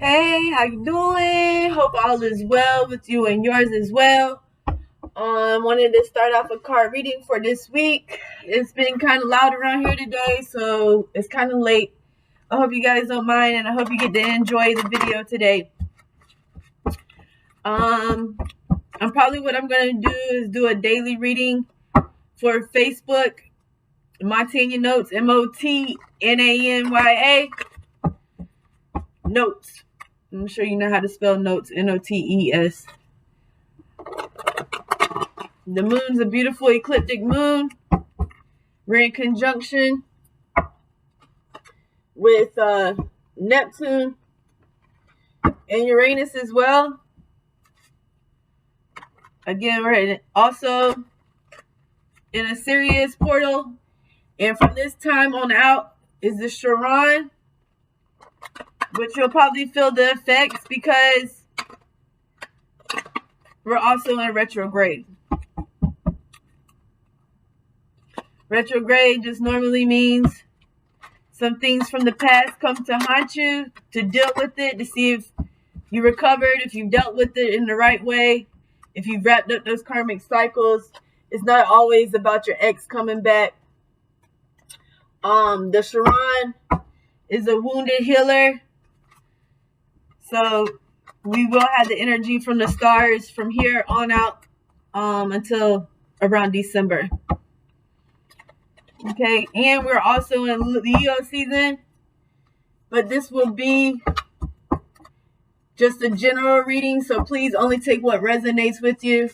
Hey, how you doing? Hope all is well with you and yours as well. Wanted to start off a card reading for this week. It's been kind of loud around here today, so it's kind of late. I hope you guys don't mind, and I hope you get to enjoy the video today. What I'm gonna do is do a daily reading for Facebook. Montanya Notes, MOTNANYA Notes. I'm sure you know how to spell notes, NOTES. The moon's a beautiful ecliptic moon. We're in conjunction with Neptune and Uranus as well. Again, we're also in a Sirius portal. And from this time on out is the Chiron, which you'll probably feel the effects because we're also in retrograde. Retrograde just normally means some things from the past come to haunt you, to deal with it, to see if you recovered, if you dealt with it in the right way, if you've wrapped up those karmic cycles. It's not always about your ex coming back. The Chiron is a wounded healer. So we will have the energy from the stars from here on out until around December. Okay, and we're also in Leo season, but this will be just a general reading, so please only take what resonates with you.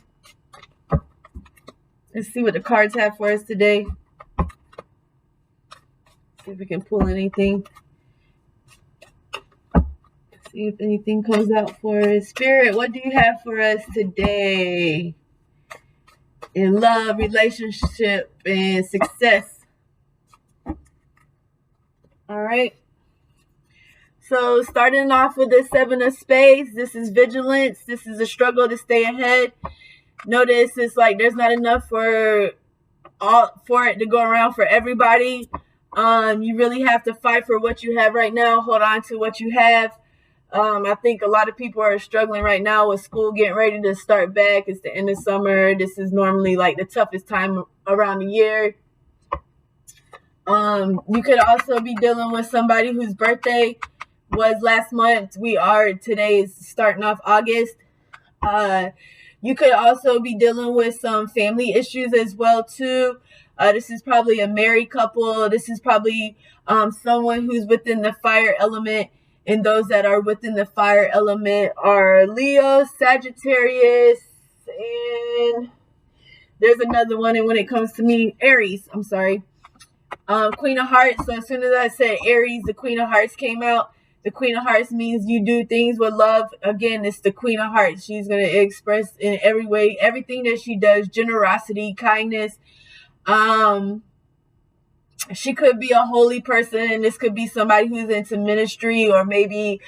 Let's see what the cards have for us today. See if we can pull anything. See if anything comes out for us. Spirit, what do you have for us today? In love, relationship, and success. All right. So starting off with the Seven of Spades, this is vigilance. This is a struggle to stay ahead. Notice it's like there's not enough for it to go around for everybody. You really have to fight for what you have right now. Hold on to what you have. I think a lot of people are struggling right now with school getting ready to start back. It's the end of summer. This is normally like the toughest time around the year. You could also be dealing with somebody whose birthday was last month. Today is starting off August. You could also be dealing with some family issues as well too. This is probably a married couple. This is probably someone who's within the fire element. And those that are within the fire element are Leo, Sagittarius, and there's another one. And when it comes to me, Aries, I'm sorry. Queen of Hearts. So as soon as I said Aries, the Queen of Hearts came out. The Queen of Hearts means you do things with love. Again, it's the Queen of Hearts. She's going to express in every way, everything that she does, generosity, kindness. She could be a holy person. This could be somebody who's into ministry, or maybe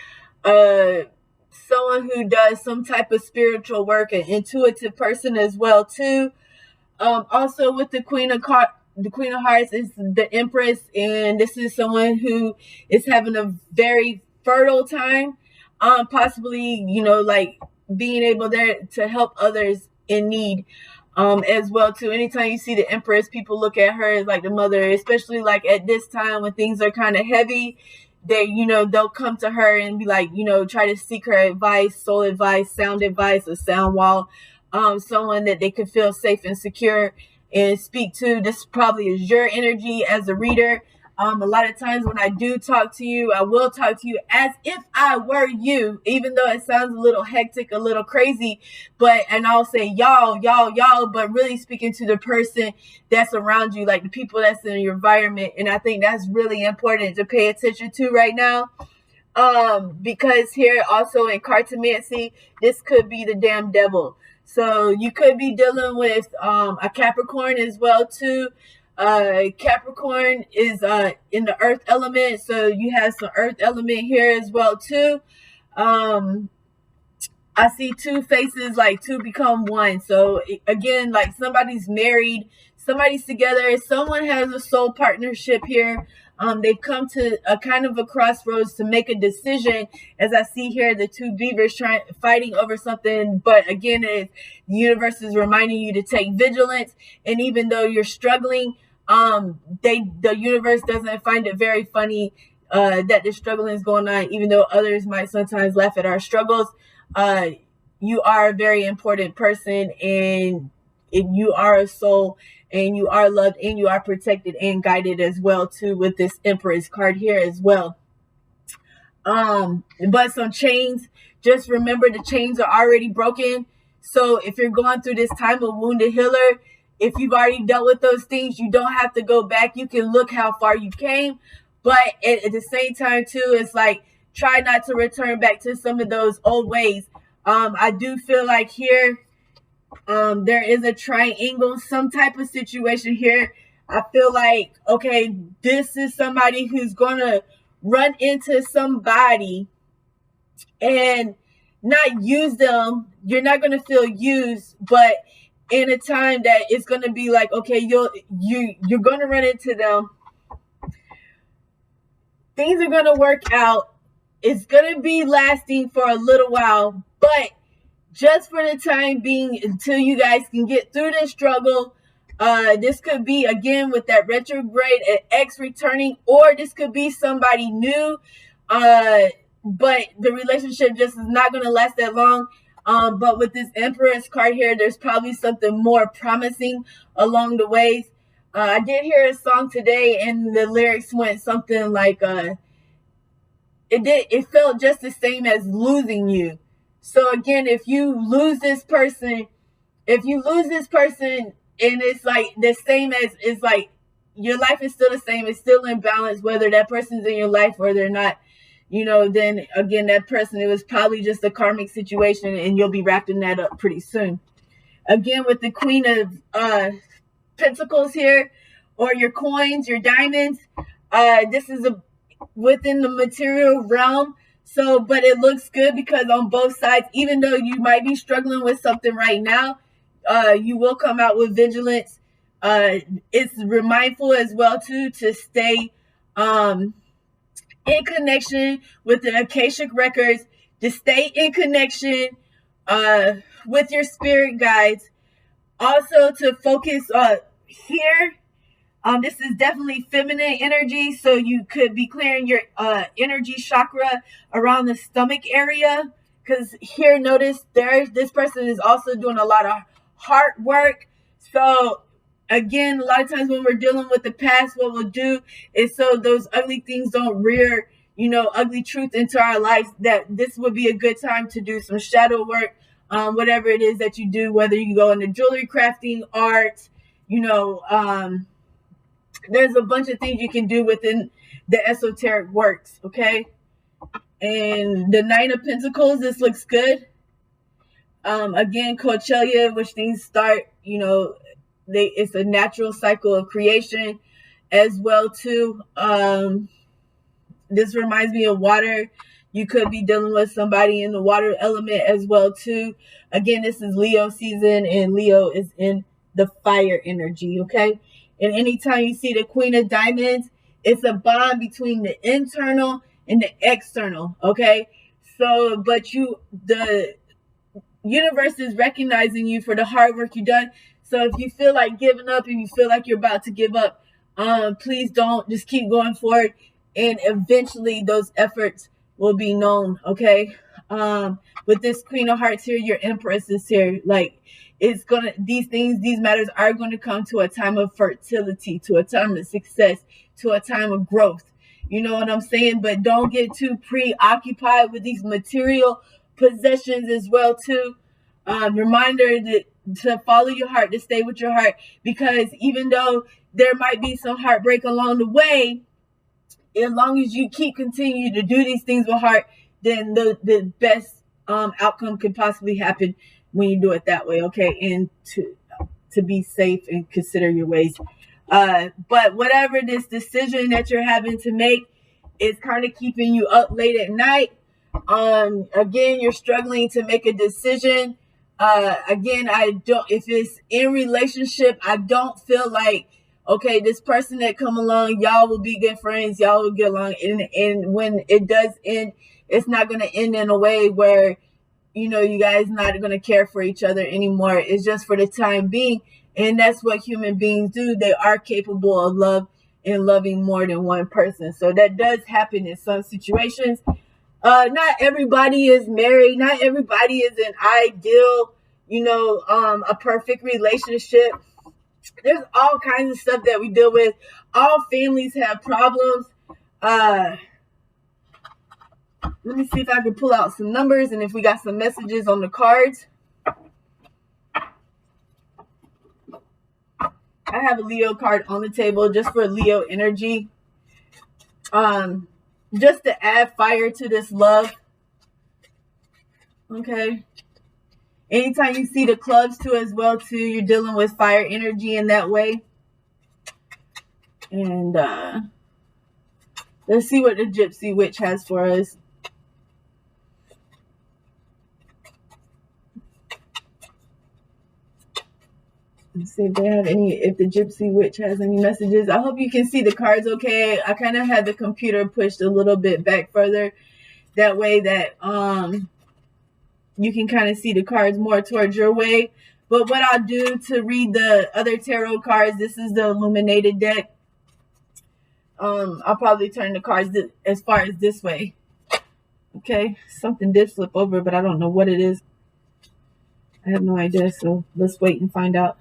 someone who does some type of spiritual work, an intuitive person as well too. Also with the Queen of Hearts is the Empress, and this is someone who is having a very fertile time, possibly, like being able there to help others in need, as well too. Anytime you see the Empress, people look at her as like the mother, especially like at this time when things are kind of heavy. They'll come to her and be like, try to seek her advice, soul advice, sound advice, a sound wall, someone that they could feel safe and secure and speak to. This probably is your energy as a reader. A lot of times when I do talk to you, I will talk to you as if I were you, even though it sounds a little hectic, a little crazy, and I'll say y'all, but really speaking to the person that's around you, like the people that's in your environment. And I think that's really important to pay attention to right now. Because here also in cartomancy, this could be the damn devil. So you could be dealing with a Capricorn as well too. Capricorn is in the earth element, so you have some earth element here as well too. I see two faces, like two become one. So again, like somebody's married, somebody's together, someone has a soul partnership here. They've come to a kind of a crossroads to make a decision. As I see here, the two beavers fighting over something, but again, the universe is reminding you to take vigilance. And even though you're struggling, the universe doesn't find it very funny that the struggling is going on, even though others might sometimes laugh at our struggles. You are a very important person, and you are a soul, and you are loved, and you are protected and guided as well too, with this Empress card here as well. But some chains, just remember the chains are already broken. So if you're going through this time of wounded healer, if you've already dealt with those things, you don't have to go back. You can look how far you came, but at the same time too, it's like, try not to return back to some of those old ways. I do feel like here, there is a triangle, some type of situation here. I feel like, okay, this is somebody who's gonna run into somebody and not use them. You're not gonna feel used, but in a time that it's gonna be like, okay, you're gonna run into them. Things are gonna work out. It's gonna be lasting for a little while, but just for the time being, until you guys can get through this struggle. This could be, again, with that retrograde, an ex returning, or this could be somebody new, but the relationship just is not going to last that long. But with this Empress card here, there's probably something more promising along the ways. I did hear a song today, and the lyrics went something like, it felt just the same as losing you. So again, if you lose this person, and it's like the same as, it's like your life is still the same, it's still in balance, whether that person's in your life or they're not, then again, that person, it was probably just a karmic situation, and you'll be wrapping that up pretty soon. Again, with the Queen of Pentacles here, or your coins, your diamonds, this is within the material realm. So, but it looks good because on both sides, even though you might be struggling with something right now, you will come out with vigilance. It's mindful as well too to stay in connection with the Akashic records, to stay in connection with your spirit guides. Also to focus here. This is definitely feminine energy, so you could be clearing your energy chakra around the stomach area. Because here, notice this person is also doing a lot of heart work. So again, a lot of times when we're dealing with the past, what we'll do is, so those ugly things don't rear, ugly truth into our lives, that this would be a good time to do some shadow work, whatever it is that you do, whether you go into jewelry crafting, art, there's a bunch of things you can do within the esoteric works, okay? And the Nine of Pentacles, this looks good. Again, Coachella, which things start, it's a natural cycle of creation as well too. This reminds me of water. You could be dealing with somebody in the water element as well too. Again, this is Leo season, and Leo is in the fire energy, okay? And anytime you see the Queen of Diamonds, it's a bond between the internal and the external, okay? So, but the universe is recognizing you for the hard work you've done. So if you feel like giving up, and you feel like you're about to give up, please don't. Just keep going forward, and eventually those efforts will be known, okay? With this Queen of Hearts here, your Empress is here. Like, these matters are going to come to a time of fertility, to a time of success, to a time of growth. You know what I'm saying? But don't get too preoccupied with these material possessions as well too. Reminder to follow your heart, to stay with your heart, because even though there might be some heartbreak along the way, as long as you continue to do these things with heart, then the best outcome could possibly happen when you do it that way, okay? And to be safe and consider your ways. But whatever this decision that you're having to make is kind of keeping you up late at night. Again, you're struggling to make a decision. Again, if it's in relationship, I don't feel like, Okay, this person that come along, y'all will be good friends, y'all will get along, and when it does end, it's not going to end in a way where, you know, you guys not going to care for each other anymore. It's just for the time being, and that's what human beings do. They are capable of love and loving more than one person. So that does happen in some situations. Not everybody is married. Not everybody is an ideal, you know, a perfect relationship. There's all kinds of stuff that we deal with. All families have problems. Let me see if I can pull out some numbers and if we got some messages on the cards. I have a Leo card on the table just for Leo energy. Just to add fire to this love. Okay. Anytime you see the clubs too as well too, you're dealing with fire energy in that way. And let's see what the Gypsy Witch has for us. Let's see if they have any, if the Gypsy Witch has any messages. I hope you can see the cards okay. I kind of had the computer pushed a little bit back further. That way that you can kind of see the cards more towards your way. But what I'll do to read the other tarot cards, this is the illuminated deck. I'll probably turn the cards as far as this way. Okay, something did flip over, but I don't know what it is. I have no idea, so let's wait and find out.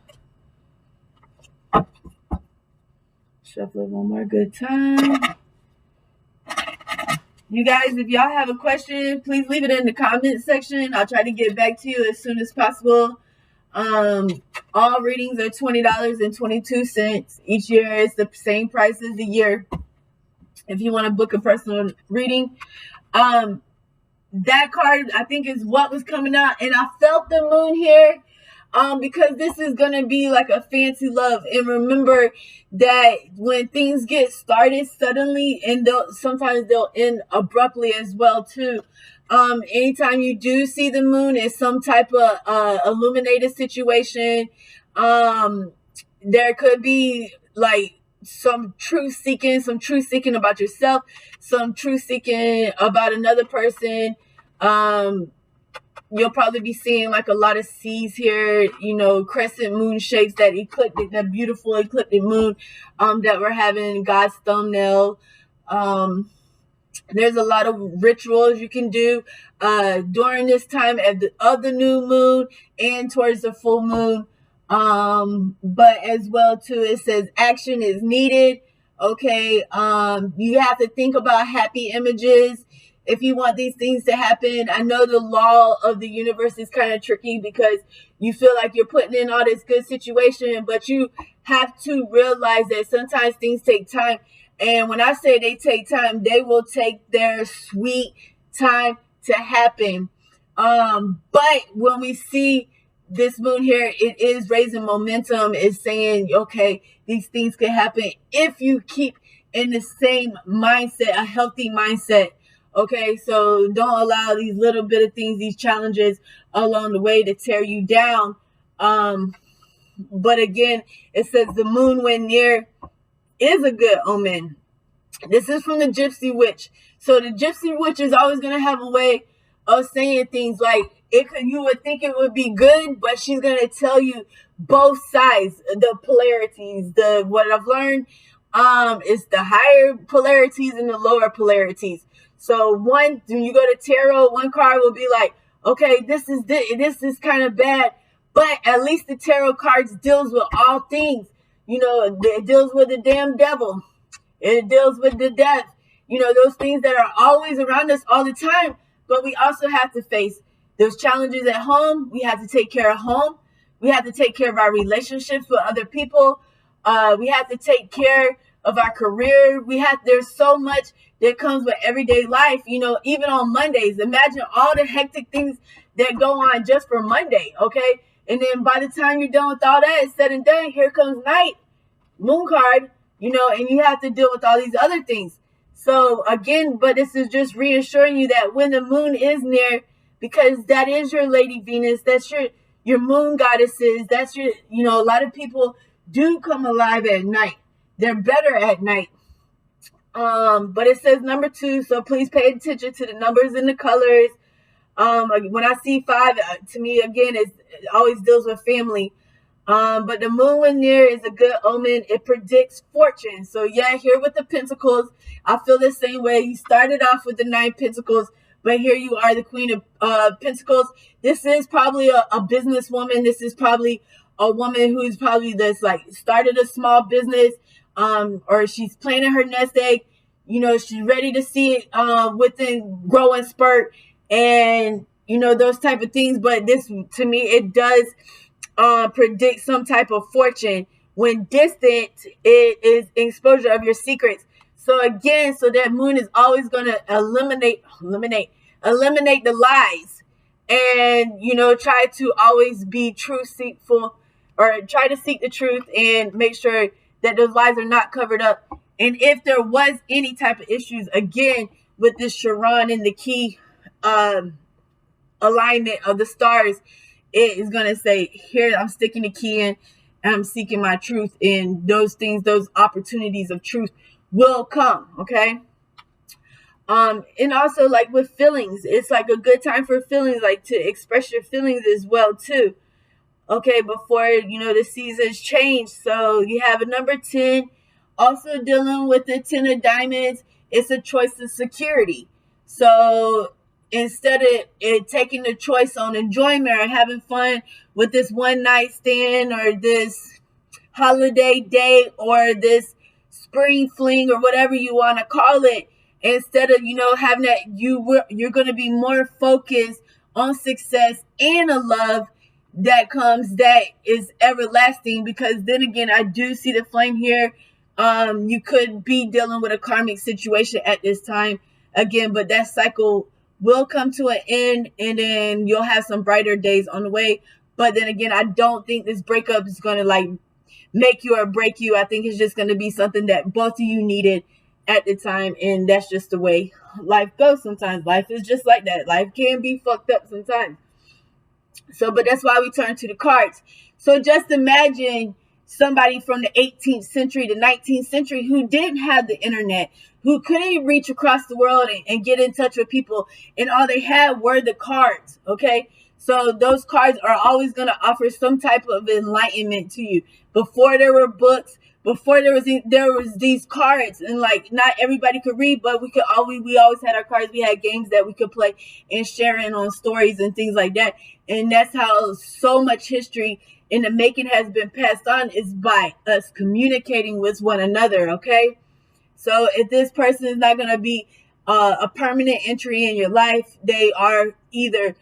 Shuffle it one more good time. You guys, if y'all have a question, please leave it in the comment section. I'll try to get back to you as soon as possible. All readings are $20.22 each year. It's the same price as the year. If you want to book a personal reading, that card I think is what was coming out, and I felt the moon here. Because this is going to be like a fancy love. And remember that when things get started suddenly, and sometimes they'll end abruptly as well too. Anytime you do see the moon, it's some type of illuminated situation. There could be like some truth seeking about yourself, some truth seeking about another person. You'll probably be seeing like a lot of C's here, you know, crescent moon shapes, that ecliptic, that beautiful ecliptic moon that we're having, God's thumbnail. There's a lot of rituals you can do during this time of the new moon and towards the full moon. But as well too, it says action is needed. Okay. You have to think about happy images if you want these things to happen. I know the law of the universe is kind of tricky because you feel like you're putting in all this good situation, but you have to realize that sometimes things take time. And when I say they take time, they will take their sweet time to happen. But when we see this moon here, it is raising momentum. It's saying, okay, these things can happen if you keep in the same mindset, a healthy mindset. Okay, so don't allow these little bit of things, these challenges along the way to tear you down. But again, it says the moon when near is a good omen. This is from the Gypsy Witch. So the Gypsy Witch is always going to have a way of saying things like, you would think it would be good, but she's going to tell you both sides, the polarities. What I've learned is the higher polarities and the lower polarities. So when you go to tarot, one card will be like, okay, this is kind of bad, but at least the tarot cards deals with all things. You know, it deals with the damn devil. It deals with the death. You know, those things that are always around us all the time. But we also have to face those challenges at home. We have to take care of home. We have to take care of our relationships with other people. We have to take care of our career. There's so much that comes with everyday life. You know, even on Mondays, imagine all the hectic things that go on just for Monday. Okay. And then by the time you're done with all that, it's said and done, here comes night, moon card, you know, and you have to deal with all these other things. So again, but this is just reassuring you that when the moon is near, because that is your Lady Venus, that's your moon goddesses, that's your, you know, a lot of people do come alive at night. They're better at night. But it says number 2, so please pay attention to the numbers and the colors. When I see 5, to me, again, it always deals with family. But the moon when near is a good omen. It predicts fortune. So yeah, here with the Pentacles, I feel the same way. You started off with the 9 Pentacles, but here you are, the Queen of Pentacles. This is probably a businesswoman. This is probably a woman who's probably this like started a small business, or she's planning her nest egg. You know, she's ready to see it within grow and spurt, and you know those type of things. But this, to me, it does predict some type of fortune. When distant, it is exposure of your secrets. So again, so that moon is always going to eliminate the lies, and you know, try to always be truth seekful, or try to seek the truth and make sure that those lies are not covered up. And if there was any type of issues, again, with this Chiron and the key alignment of the stars, it is going to say, here, I'm sticking the key in, and I'm seeking my truth, and those things, those opportunities of truth will come, okay? And also, like, with feelings, it's like a good time for feelings, like, to express your feelings as well, too, okay, before, you know, the seasons change. So you have a number 10, also dealing with the 10 of diamonds. It's a choice of security. So instead of it taking the choice on enjoyment or having fun with this one night stand or this holiday date or this spring fling or whatever you want to call it, instead of, you know, having that, you're going to be more focused on success and a love that comes, that is everlasting. Because then again, I do see the flame here. You could be dealing with a karmic situation at this time again, but that cycle will come to an end, and then you'll have some brighter days on the way. But then again, I don't think this breakup is going to like make you or break you. I think it's just going to be something that both of you needed at the time, and that's just the way life goes sometimes. Life is just like that. Life can be fucked up sometimes. So, but that's why we turn to the cards. So just imagine somebody from the 18th century, the 19th century, who didn't have the internet, who couldn't reach across the world and get in touch with people, and all they had were the cards, okay? So those cards are always going to offer some type of enlightenment to you. Before there were books, before there was these cards, and like not everybody could read, but we always had our cards. We had games that we could play and sharing on stories and things like that. And that's how so much history in the making has been passed on, is by us communicating with one another, okay? So if this person is not going to be a permanent entry in your life, they are either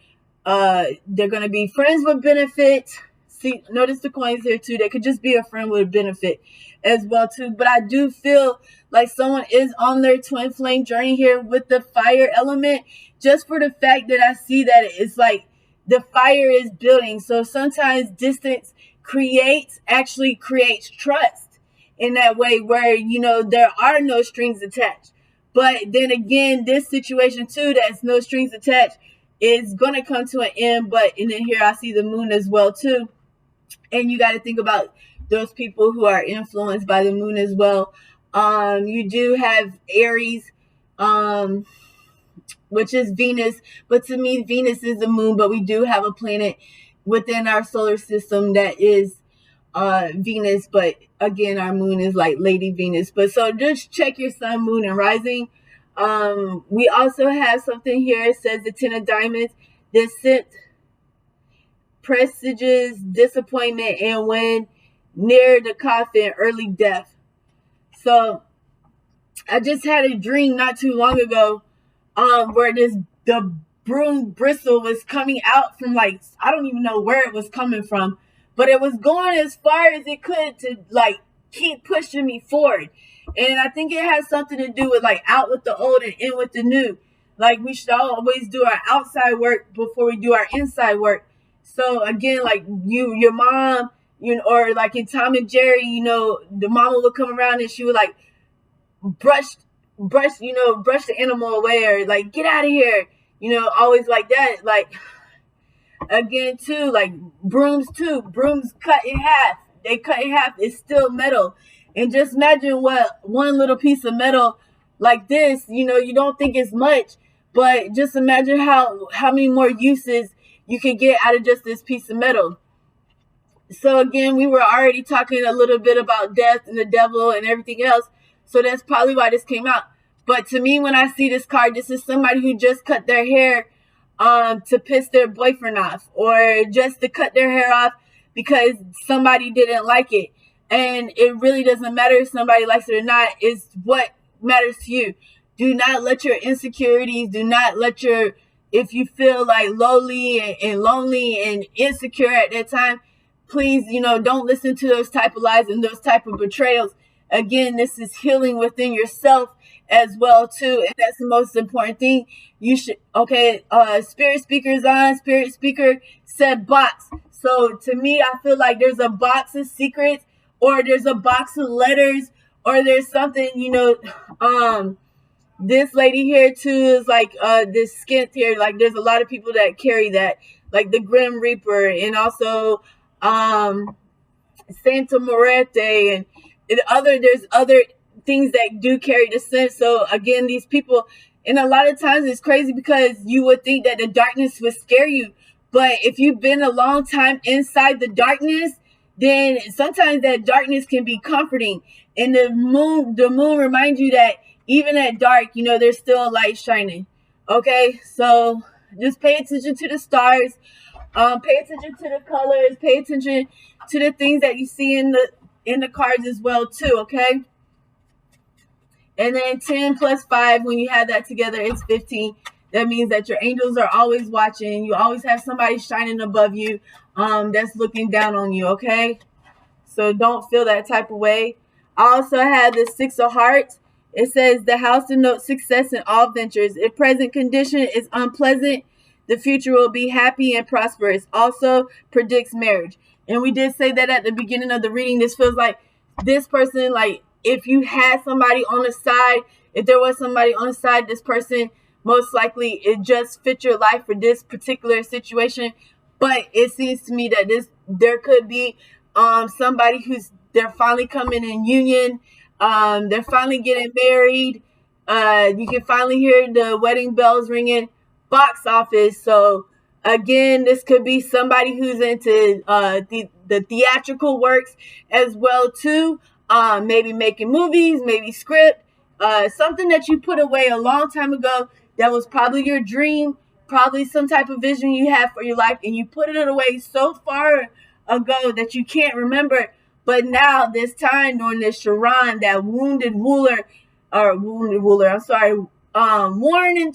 they're going to be friends with benefit. See, notice the coins here too. They could just be a friend with a benefit as well too. But I do feel like someone is on their twin flame journey here with the fire element, just for the fact that I see that it's like the fire is building. So sometimes distance actually creates trust in that way, where, you know, there are no strings attached. But then again, this situation too, that's no strings attached, is going to come to an end. But and then here I see the moon as well too. And you got to think about those people who are influenced by the moon as well. You do have Aries, which is Venus. But to me, Venus is the moon, but we do have a planet within our solar system that is Venus. But again, our moon is like Lady Venus. But so just check your sun, moon, and rising. We also have something here. It says the 10 of diamonds. This scent presages disappointment, and when near the coffin, early death. So I just had a dream not too long ago, where the broom bristle was coming out from, like, I don't even know where it was coming from, but it was going as far as it could to like keep pushing me forward. And I think it has something to do with like out with the old and in with the new. Like, we should always do our outside work before we do our inside work. So again, like your mom, you know, or like in Tom and Jerry, you know, the mama would come around and she would like brush the animal away, or like, get out of here, you know, always like that. Like, again too, like brooms cut in half. they cut in half, it's still metal. And just imagine what one little piece of metal like this, you don't think it's much, but just imagine how many more uses you can get out of just this piece of metal. So again, we were already talking a little bit about death and the devil and everything else. So that's probably why this came out. But to me, when I see this card, this is somebody who just cut their hair to piss their boyfriend off, or just to cut their hair off because somebody didn't like it. And it really doesn't matter if somebody likes it or not. It's what matters to you. Do not let your insecurities, if you feel like lowly and lonely and insecure at that time, please, don't listen to those type of lies and those type of betrayals. Again, this is healing within yourself as well too, and that's the most important thing. You should, spirit speaker's on. Spirit speaker said box. So to me, I feel like there's a box of secrets, or there's a box of letters, or there's something, this lady here too is like this skint here. Like there's a lot of people that carry that, like the Grim Reaper, and also Santa Muerte, and there's other things that do carry the scent. So again, these people, and a lot of times it's crazy because you would think that the darkness would scare you, but if you've been a long time inside the darkness, then sometimes that darkness can be comforting. And the moon reminds you that even at dark, there's still a light shining. Okay, so just pay attention to the stars, pay attention to the colors, pay attention to the things that you see in the cards as well too. Okay, and then 10 plus 5, when you have that together, it's 15. That means that your angels are always watching. You always have somebody shining above you, that's looking down on you. Okay, so don't feel that type of way. I also have the 6 of Hearts. It says the house denotes success in all ventures. If present condition is unpleasant, the future will be happy and prosperous. Also predicts marriage. And we did say that at the beginning of the reading. This feels like this person, like if you had somebody on the side, if there was somebody on the side, this person, most likely it just fit your life for this particular situation. But it seems to me that there could be somebody they're finally coming in union. They're finally getting married. You can finally hear the wedding bells ringing. Box office. So again, this could be somebody who's into the theatrical works as well too. Maybe making movies, maybe script, something that you put away a long time ago that was probably your dream, probably some type of vision you have for your life, and you put it away so far ago that you can't remember. But now, this time during this Sharon, that worn and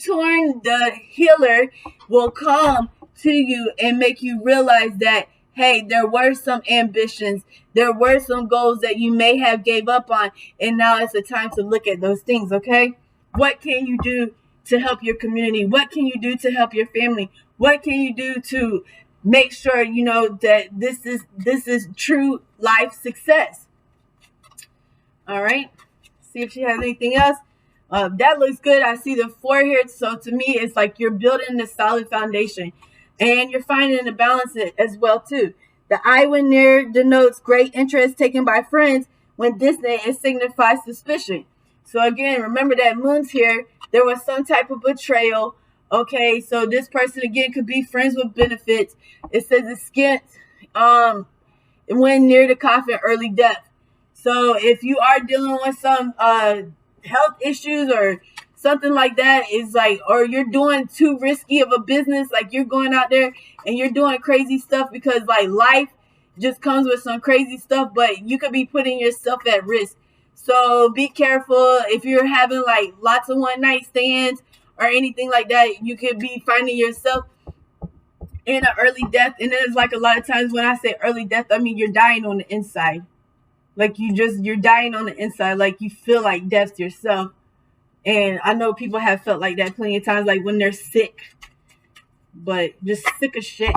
torn, the healer will come to you and make you realize that, hey, there were some ambitions, there were some goals that you may have gave up on, and now it's the time to look at those things. Okay, what can you do to help your community? What can you do to help your family? What can you do to make sure that this is true life success? All right, see if she has anything else. That looks good. I see the 4 here, so to me it's like you're building a solid foundation, and you're finding a balance as well too. The I when there denotes great interest taken by friends. When distant, it signifies suspicion. So again, remember that moon's here. There was some type of betrayal. Okay, so this person again could be friends with benefits. It says it's skint when near the coffin, early death. So if you are dealing with some health issues or something like that, is like, or you're doing too risky of a business, like you're going out there and you're doing crazy stuff because like life just comes with some crazy stuff, but you could be putting yourself at risk. So be careful. If you're having like lots of one night stands or anything like that, you could be finding yourself in an early death. And there's like a lot of times when I say early death, I mean you're dying on the inside. Like you're dying on the inside. Like you feel like death yourself. And I know people have felt like that plenty of times, like when they're sick, but just sick of shit.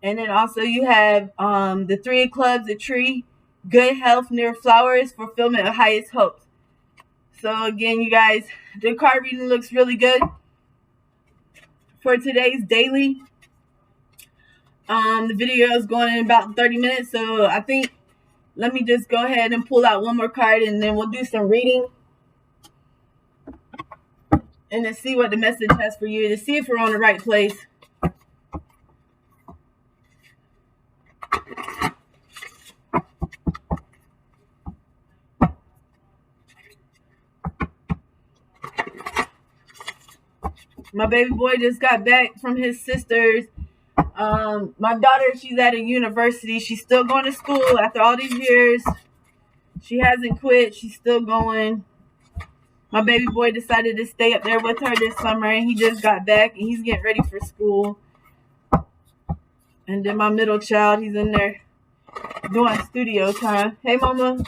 And then also you have the 3 of clubs, the tree, good health near flowers, fulfillment of highest hopes. So again, you guys, the card reading looks really good for today's daily. The video is going in about 30 minutes, so I think let me just go ahead and pull out one more card, and then we'll do some reading and to see what the message has for you, to see if we're on the right place. My baby boy just got back from his sister's. My daughter, she's at a university. She's still going to school after all these years. She hasn't quit. She's still going. My baby boy decided to stay up there with her this summer, and he just got back, and he's getting ready for school. And then my middle child, he's in there doing studio time. Hey, mama.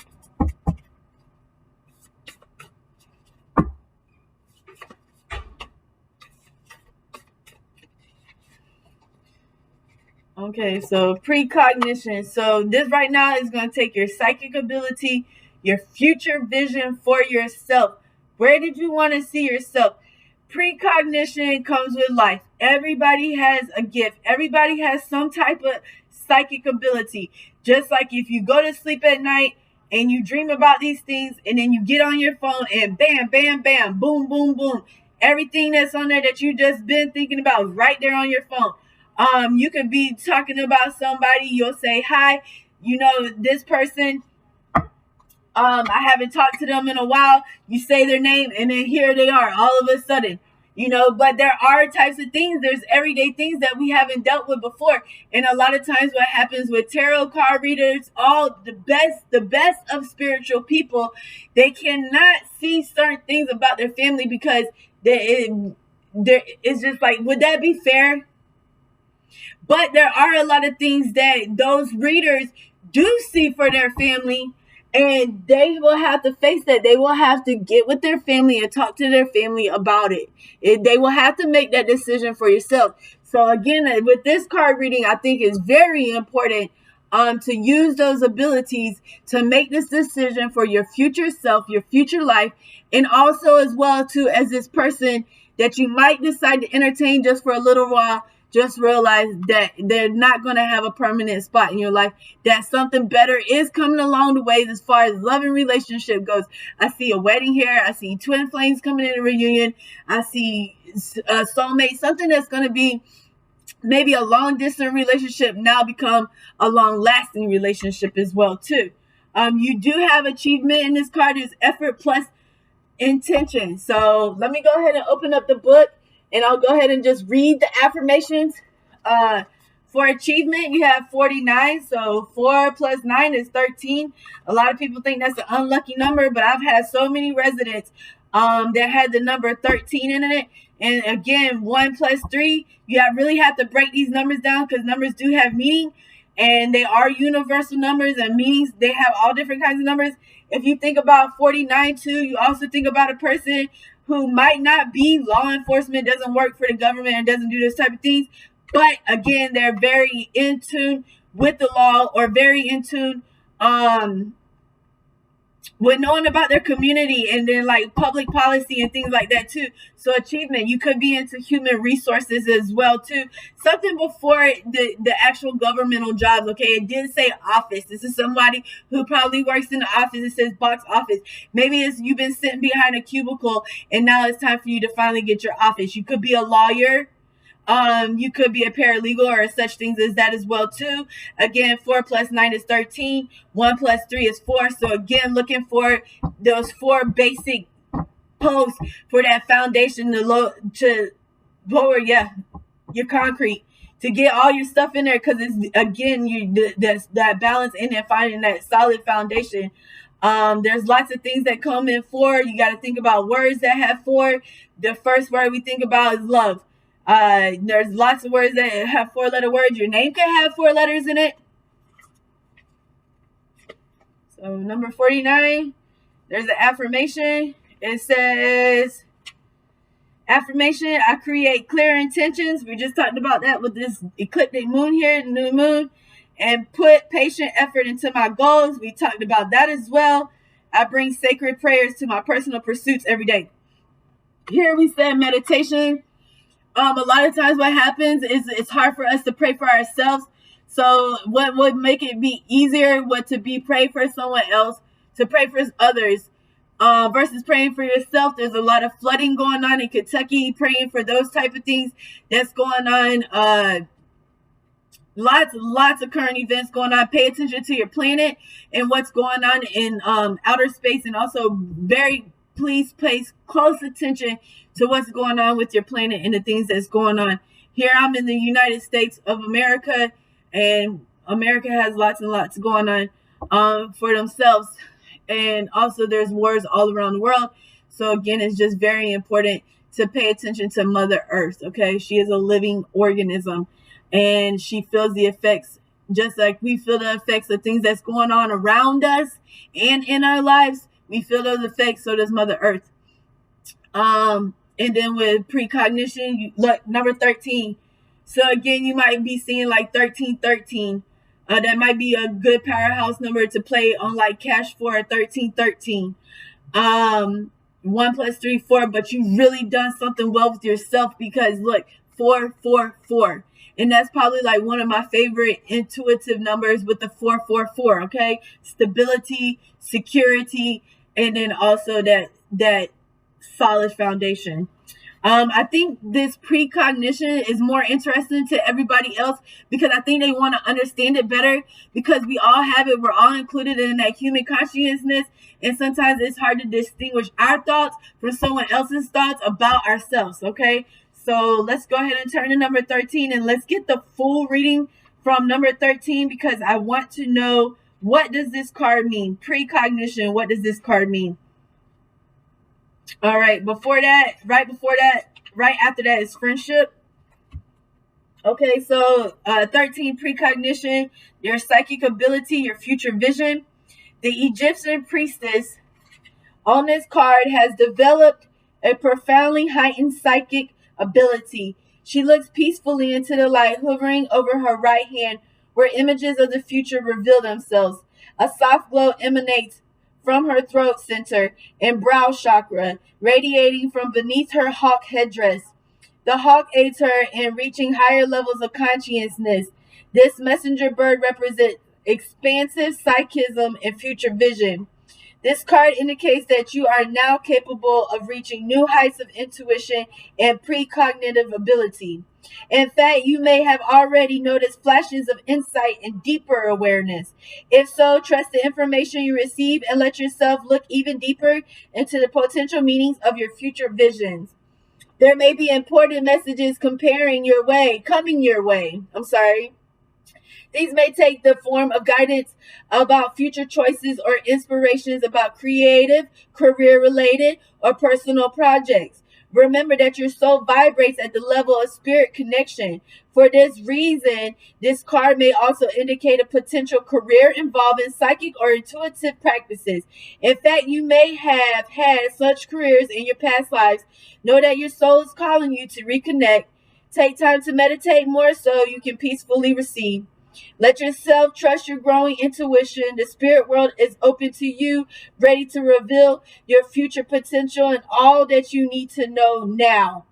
Okay, so precognition. So this right now is going to take your psychic ability, your future vision for yourself. Where did you want to see yourself? Precognition comes with life. Everybody has a gift. Everybody has some type of psychic ability. Just like if you go to sleep at night and you dream about these things, and then you get on your phone and bam, bam, bam, boom, boom, boom. Everything that's on there that you just been thinking about is right there on your phone. You could be talking about somebody. You'll say, hi, this person, I haven't talked to them in a while. You say their name, and then here they are all of a sudden, but there are types of things. There's everyday things that we haven't dealt with before. And a lot of times what happens with tarot card readers, all the best of spiritual people, they cannot see certain things about their family because it's just like, would that be fair? But there are a lot of things that those readers do see for their family, and they will have to face that. They will have to get with their family and talk to their family about it. They will have to make that decision for yourself. So again, with this card reading, I think it's very important to use those abilities to make this decision for your future self, your future life, and also as well too, as this person that you might decide to entertain just for a little while. Just realize that they're not going to have a permanent spot in your life, that something better is coming along the way as far as love and relationship goes. I see a wedding here. I see twin flames coming in a reunion. I see a soulmate, something that's going to be maybe a long distance relationship now become a long lasting relationship as well too. You do have achievement in this card. Is effort plus intention. So let me go ahead and open up the book. And I'll go ahead and just read the affirmations. For achievement, you have 49. So 4 plus 9 is 13. A lot of people think that's an unlucky number, but I've had so many residents that had the number 13 in it. And again, 1 plus 3, you really have to break these numbers down because numbers do have meaning. And they are universal numbers and meanings. They have all different kinds of numbers. If you think about 49 too, you also think about a person who might not be law enforcement, doesn't work for the government, and doesn't do this type of things. But again, they're very in tune with the law, or very in tune with knowing about their community, and then like public policy and things like that too. So achievement, you could be into human resources as well too. Something before the actual governmental jobs. Okay, it did say office. This is somebody who probably works in the office. It says box office. Maybe it's you've been sitting behind a cubicle and now it's time for you to finally get your office. You could be a lawyer. You could be a paralegal or such things as that as well too. Again, 4 plus 9 is 13. 1 plus 3 is 4. So again, looking for those 4 basic posts for that foundation to lower your concrete, to get all your stuff in there, because it's again that balance in and finding that solid foundation. There's lots of things that come in 4. You got to think about words that have 4. The first word we think about is love. There's lots of words that have 4-letter words. Your name can have 4 letters in it. So number 49, there's an affirmation. It says, affirmation, I create clear intentions. We just talked about that with this ecliptic moon here, new moon, and put patient effort into my goals. We talked about that as well. I bring sacred prayers to my personal pursuits every day. Here we said meditation. A lot of times what happens is it's hard for us to pray for ourselves. So what would make it be easier would to be pray for someone else, to pray for others, versus praying for yourself. There's a lot of flooding going on in Kentucky, praying for those type of things that's going on. Lots of current events going on. Pay attention to your planet and what's going on in outer space, and also please pay close attention to what's going on with your planet and the things that's going on. Here I'm in the United States of America, and America has lots and lots going on for themselves, and also there's wars all around the world. So again, it's just very important to pay attention to Mother Earth. Okay, she is a living organism, and she feels the effects just like we feel the effects of things that's going on around us and in our lives. We feel those effects, so does Mother Earth. And then with precognition, you look number 13. So again, you might be seeing like 1313. That might be a good powerhouse number to play on like cash for 1313. 1 + 3, 4, but you really done something well with yourself, because look, 444. And that's probably like one of my favorite intuitive numbers with the 444. Okay, stability, security, and then also that solid foundation. I think this precognition is more interesting to everybody else, because I think they want to understand it better, because we all have it. We're all included in that human consciousness, and sometimes it's hard to distinguish our thoughts from someone else's thoughts about ourselves. Okay, so let's go ahead and turn to number 13, and let's get the full reading from number 13, because I want to know, what does this card mean? Precognition, what does this card mean? All right, right after that is friendship. Okay, so 13, precognition, your psychic ability, your future vision. The Egyptian priestess on this card has developed a profoundly heightened psychic ability. She looks peacefully into the light hovering over her right hand, where images of the future reveal themselves. A soft glow emanates from her throat center and brow chakra, radiating from beneath her hawk headdress. The hawk aids her in reaching higher levels of consciousness. This messenger bird represents expansive psychism and future vision. This card indicates that you are now capable of reaching new heights of intuition and precognitive ability. In fact, you may have already noticed flashes of insight and deeper awareness. If so, trust the information you receive and let yourself look even deeper into the potential meanings of your future visions. There may be important messages coming your way. These may take the form of guidance about future choices or inspirations about creative, career-related, or personal projects. Remember that your soul vibrates at the level of spirit connection. For this reason, this card may also indicate a potential career involving psychic or intuitive practices. In fact, you may have had such careers in your past lives. Know that your soul is calling you to reconnect. Take time to meditate more so you can peacefully receive. Let yourself trust your growing intuition. The spirit world is open to you, ready to reveal your future potential and all that you need to know now.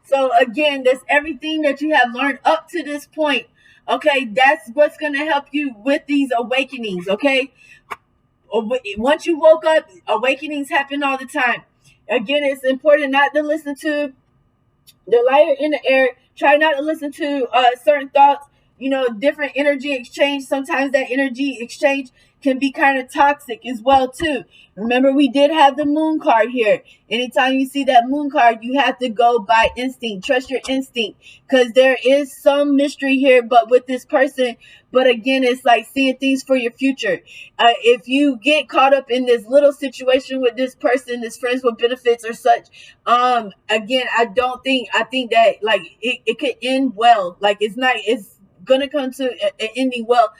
So again, that's everything that you have learned up to this point. Okay, that's what's going to help you with these awakenings. Okay, once you woke up, awakenings happen all the time. Again, it's important not to listen to the lighter in the air. Try not to listen to certain thoughts. Different energy exchange. Sometimes that energy exchange can be kind of toxic as well too. Remember, we did have the moon card here. Anytime you see that moon card, you have to go by instinct. Trust your instinct, because there is some mystery here, but with this person. But again, it's like seeing things for your future. If you get caught up in this little situation with this person, this friends with benefits or such, again, I think that like it could end well. Like it's gonna come to an ending well.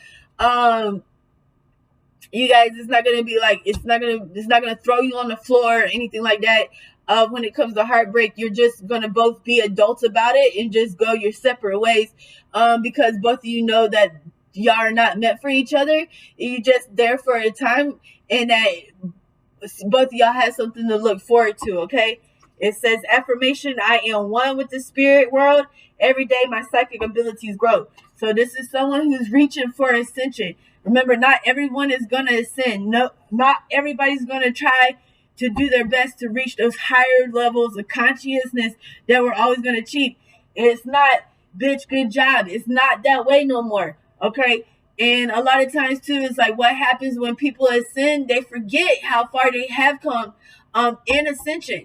You guys, it's not gonna be like it's not gonna throw you on the floor or anything like that. When it comes to heartbreak, you're just gonna both be adults about it and just go your separate ways, because both of you know that y'all are not meant for each other. You're just there for a time, and that both of y'all have something to look forward to. Okay, It says affirmation, I am one with the spirit world. Every day my psychic abilities grow. So this is someone who's reaching for ascension. Remember, not everyone is going to ascend. No, not everybody's going to try to do their best to reach those higher levels of consciousness that we're always going to achieve. It's not, bitch, good job. It's not that way no more. Okay? And a lot of times too, it's like what happens when people ascend, they forget how far they have come in ascension.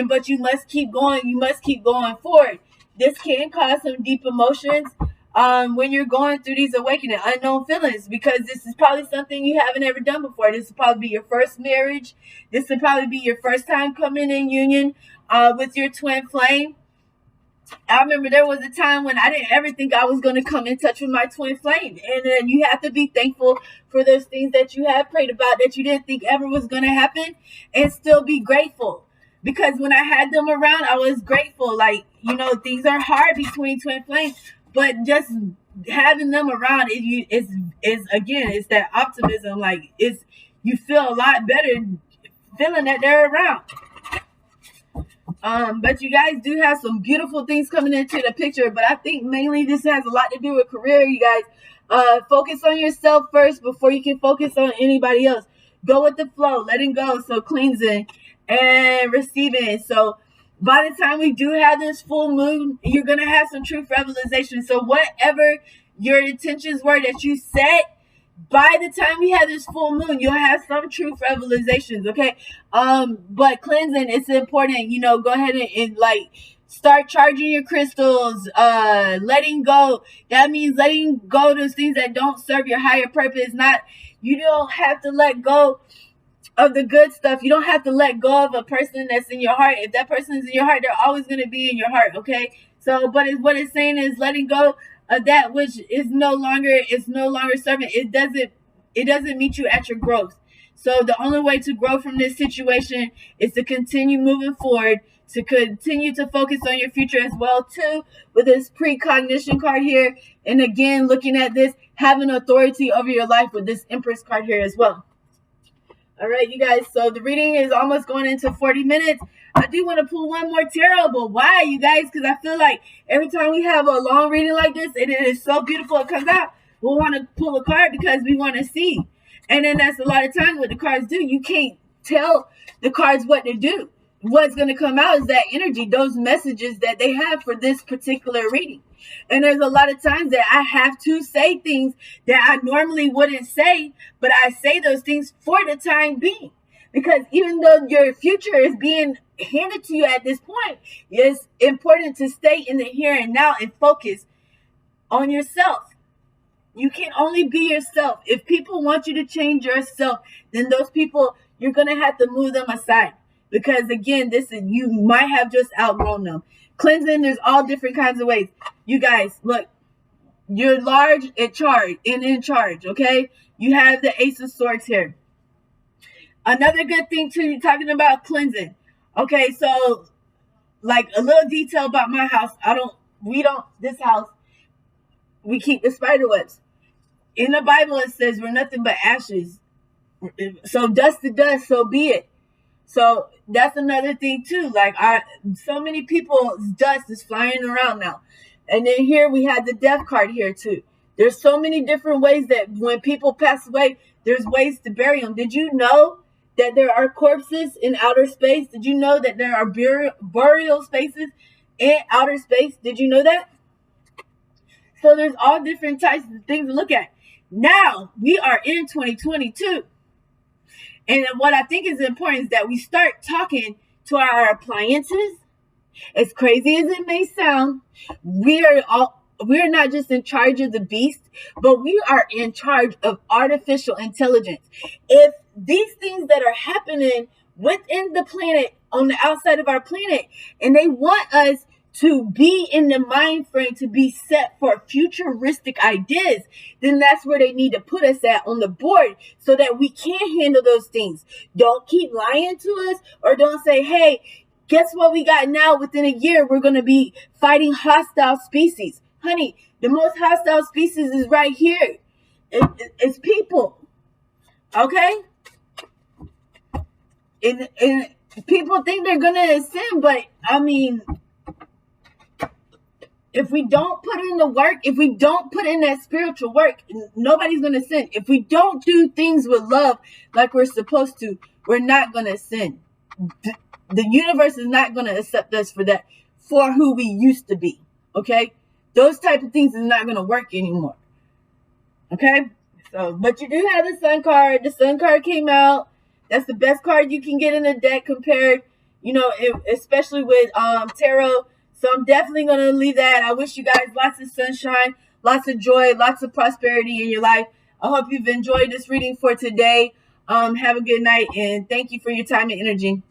But you must keep going, you must keep going forward. This can cause some deep emotions when you're going through these awakening, unknown feelings, because this is probably something you haven't ever done before. This will probably be your first marriage. This will probably be your first time coming in union with your twin flame. I remember there was a time when I didn't ever think I was going to come in touch with my twin flame. And then you have to be thankful for those things that you have prayed about that you didn't think ever was going to happen, and still be grateful. Because when I had them around, I was grateful. Like, you know, things are hard between twin flames, but just having them around is again, it's that optimism. Like, you feel a lot better feeling that they're around. But you guys do have some beautiful things coming into the picture, but I think mainly this has a lot to do with career, you guys. Focus on yourself first before you can focus on anybody else. Go with the flow, letting go, so cleansing and receiving. So by the time we do have this full moon, you're going to have some truth realization. So whatever your intentions were that you set, by the time we have this full moon, you'll have some truth realizations, okay? But cleansing, it's important, you know, go ahead and like start charging your crystals, letting go. That means letting go of those things that don't serve your higher purpose. You don't have to let go of the good stuff. You don't have to let go of a person that's in your heart. If that person is in your heart, they're always going to be in your heart, okay? So, but what it's saying is letting go of that which is no longer serving. It doesn't meet you at your growth. So the only way to grow from this situation is to continue moving forward, to continue to focus on your future as well too, with this precognition card here. And again, looking at this, having authority over your life with this Empress card here as well. All right, you guys, so the reading is almost going into 40 minutes. I do want to pull one more tarot, but why, you guys? Because I feel like every time we have a long reading like this, and it is so beautiful, it comes out, we'll want to pull a card because we want to see. And then that's a lot of times what the cards do. You can't tell the cards what to do. What's going to come out is that energy, those messages that they have for this particular reading. And there's a lot of times that I have to say things that I normally wouldn't say, but I say those things for the time being. Because even though your future is being handed to you at this point, it's important to stay in the here and now and focus on yourself. You can only be yourself. If people want you to change yourself, then those people, you're going to have to move them aside. Because again, you might have just outgrown them. Cleansing, there's all different kinds of ways. You guys, look, you're large in charge, okay? You have the Ace of Swords here. Another good thing too, talking about cleansing. Okay, so like a little detail about my house. This house, we keep the spider webs. In the Bible, it says we're nothing but ashes. So dust to dust, so be it. So that's another thing too. Like so many people's dust is flying around now. And then here we have the death card here too. There's so many different ways that when people pass away, there's ways to bury them. Did you know that there are corpses in outer space? Did you know that there are burial spaces in outer space? Did you know that? So there's all different types of things to look at. Now we are in 2022. And what I think is important is that we start talking to our appliances. As crazy as it may sound, we're not just in charge of the beast, but we are in charge of artificial intelligence. If these things that are happening within the planet, on the outside of our planet, and they want us to be in the mind frame to be set for futuristic ideas, then that's where they need to put us at on the board so that we can handle those things. Don't keep lying to us, or don't say, hey, guess what we got now? Within a year, we're going to be fighting hostile species. Honey, the most hostile species is right here. It's people. Okay? And people think they're going to ascend, but I mean, if we don't put in the work, if we don't put in that spiritual work, nobody's going to sin. If we don't do things with love like we're supposed to, we're not going to sin. The universe is not going to accept us for that, for who we used to be. Okay? Those type of things is not going to work anymore. Okay? So, but you do have the Sun card. The Sun card came out. That's the best card you can get in the deck compared, you know, especially with tarot. So I'm definitely going to leave that. I wish you guys lots of sunshine, lots of joy, lots of prosperity in your life. I hope you've enjoyed this reading for today. Have a good night, and thank you for your time and energy.